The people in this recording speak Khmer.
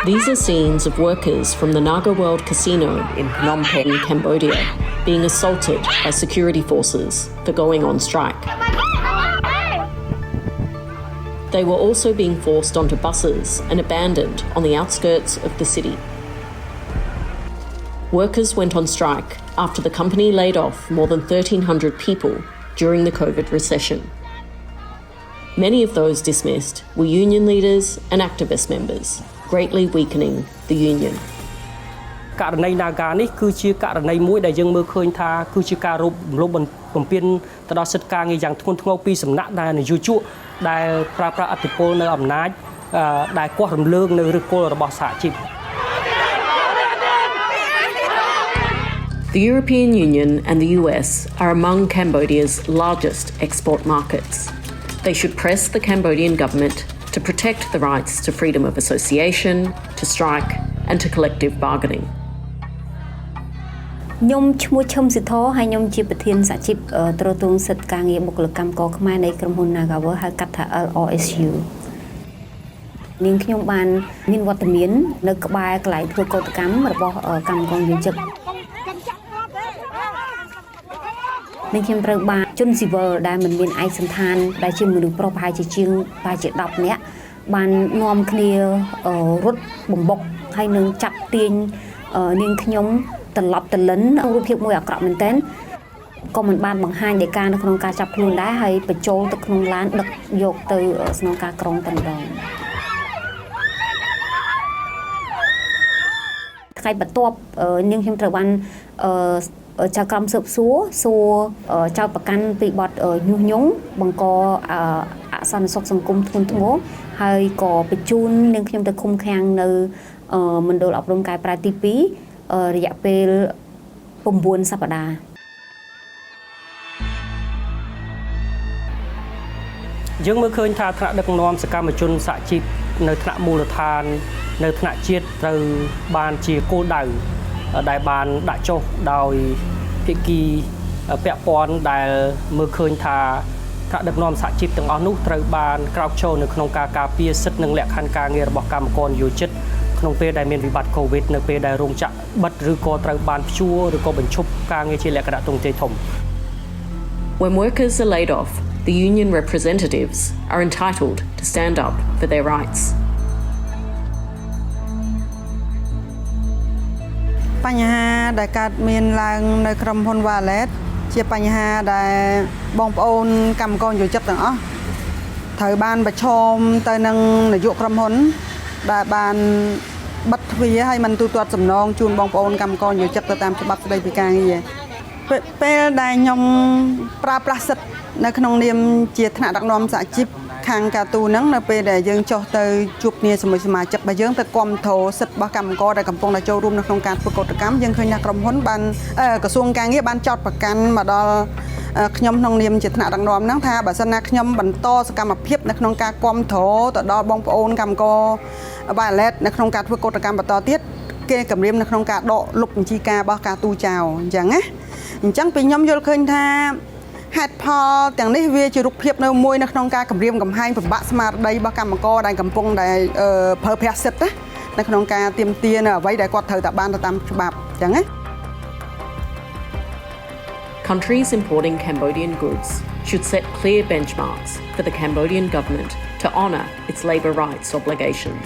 These are scenes of workers from the Naga World Casino in Phnom Penh, Cambodia, being assaulted by security forces for going on strike. They were also being forced onto buses and abandoned on the outskirts of the city. Workers went on strike after the company laid off more than 1,300 people during the COVID recession. Many of those dismissed were union leaders and activist members, greatly weakening the union. ករណី Naga នេះគឺជាករណីមួយដែលយើងមើលឃើញថាគឺជាការរំលោភបំពានទៅដល់សិទ្ធិការងារយ៉ាងធ្ងន់ធ្ងរពីសំណាក់ដែលនយោជកដែលប្រើប្រាស់អធិបុលនៅអំណាចដែលគាស់រំលើងនៅឫសគល់របស់សហជីព The European Union and the US are among Cambodia's largest export markets. They should press the Cambodian government to protect the rights to freedom of association, to strike, and to collective bargaining. ខ្ញុំឈ្មោះឈឹមសិទ្ធរហើយខ្ញុំជាប្រធានសហជីពត្រួតត្រងសិទ្ធិការងារបុគ្គលិកកម្មករខ្មែរនៃក្រុមហ៊ុន Naga World ហៅកាត់ថា LRSU នាងខ្ញុំបានមានវត្តមាននៅក្បែរកន្លែងធ្វើកោតកម្មរបស់កម្មករយុវជននាងខ្ញុំត្រូវបានជនស៊ីវិលដែលមិនមានឯកសណ្ឋានដែលជាមនុស្សប្រុសប្រហែលជាជាងប្រហែលជា10នាក់បាននាំគ្នារត់បំបុកហើយនឹងចាប់ទាញនាងខ្ញុំត្រឡប់ទៅលិនរូបភាពមួយអាក្រក់មែនទែនក៏មិនបានបង្ហាញដោយការនៅក្នុងការចាប់ខ្លួនដែរហើយបញ្ចូលទៅក្នុងឡានដឹកយកទៅស្នងការក្រុងតែម្ដងថ្ងៃបន្ទាប់នាងខ្ញុំត្រូវបានចៅក្រមស៊ើបសួរចៅប្រកាន់ពីបទញុះញង់បង្កអសន្តិសុខសង្គមធ្ងន់ធ្ងរហើយក៏បញ្ជូននាងខ្ញុំទៅឃុំឃាំងនៅមណ្ឌលអប់រំកែប្រែទី2រយៈពេល9សប្តាហ៍ យើងមើលឃើញថាថ្នាក់ដឹកនាំសកម្មជនសហជីពនៅថ្នាក់មូលដ្ឋាននៅថ្នាក់ជាតិត្រូវបានជាគោលដៅដែលបានដាក់ចុះដោយភាគីពាក់ព័ន្ធដែលមើលឃើញថាថ្នាក់ដឹកនាំសហជីពទាំងអស់នោះត្រូវបានក្រោកឈរនៅក្នុងការការពារសិទ្ធិនិងលក្ខខណ្ឌការងាររបស់កម្មករនិយោជិតក្នុងពេលដែលមានវិបត្តិ COVID នៅពេលដែលរោងចក្របិទឬក៏ត្រូវបានព្យួរឬក៏បញ្ឈប់ការងារជាលក្ខណៈទ្រង់ទ្រាយធំ When workers are laid off, the union representatives are entitled to stand up for their rights. បញ្ហាដែលកើតមានឡើងនៅក្រុមហ៊ុន Wallet ជាបញ្ហាដែលបងប្អូនកម្មករយោជិតទាំងអស់ត្រូវបានប្រឈមទៅនឹងនាយកក្រុមហ៊ុនដែលបានបិទទ្វារឲ្យមិនទូទាត់សំណងជូនបងប្អូនកម្មករយោជិតទៅតាមច្បាប់ស្តីពីការងារពេលដែលខ្ញុំប្រើប្រាស់សិទ្ធិនៅក្នុងនាមជាថ្នាក់ដឹកនាំសហជីពខាងការទូហ្នឹងនៅពេលដែលយើងចុះទៅជួបគ្នាជាមួយសមាជិកបើយើងទៅគាំទ្រសិទ្ធិរបស់កម្មករដែលកំពុងតែចូលរួមនៅក្នុងការធ្វើកោតកម្មយើងឃើញថាក្រុមហ៊ុនបានក្រសួងការងារបានចោទប្រកាន់មកដល់ខ្ញុំក្នុងនាមជាថ្នាក់ដឹកនាំហ្នឹងថាបើសិនណាខ្ញុំបន្តសកម្មភាពនៅក្នុងការគាំទ្រទៅដល់បងប្អូនកម្មករ Wallet នៅក្នុងការធ្វើកោតកម្មបន្តទៀតគេគម្រាមនៅក្នុងការដកលុបបញ្ជីការរបស់ការទូចោលអញ្ចឹងណាអញ្ចឹងពេលខ្ញុំយល់ឃើញថាហេតុផលទាំងនេះវាជារូបភាពនៅមួយនៅក្នុងការគម្រាមកំហែងពិបាកស្មារតីរបស់កម្មករដែលកំពុងតែប្រើប្រាស់សិទ្ធិណានៅក្នុងការទាមទារនៅអ្វីដែលគាត់ត្រូវតែបានទៅតាមច្បាប់អញ្ចឹងណា Countries importing Cambodian goods should set clear benchmarks for the Cambodian government to honour its labour rights obligations.